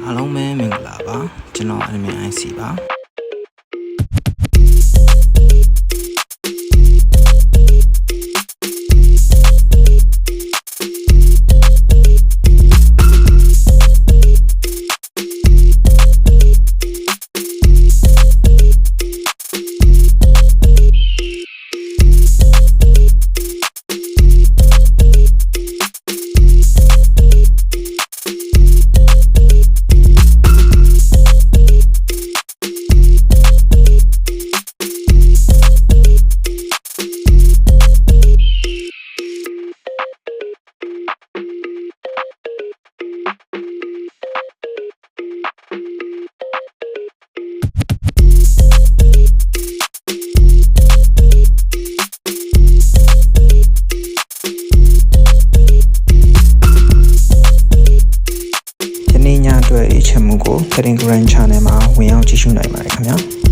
အားလုံးပဲမင်္ဂလာပါကျွန်တော် admin IC ပါအတွက် HM ကို Telegram Channel မှာဝင်ရောက်ကြည့်ရှုနိုင်ပါတယ်ခင်ဗျာ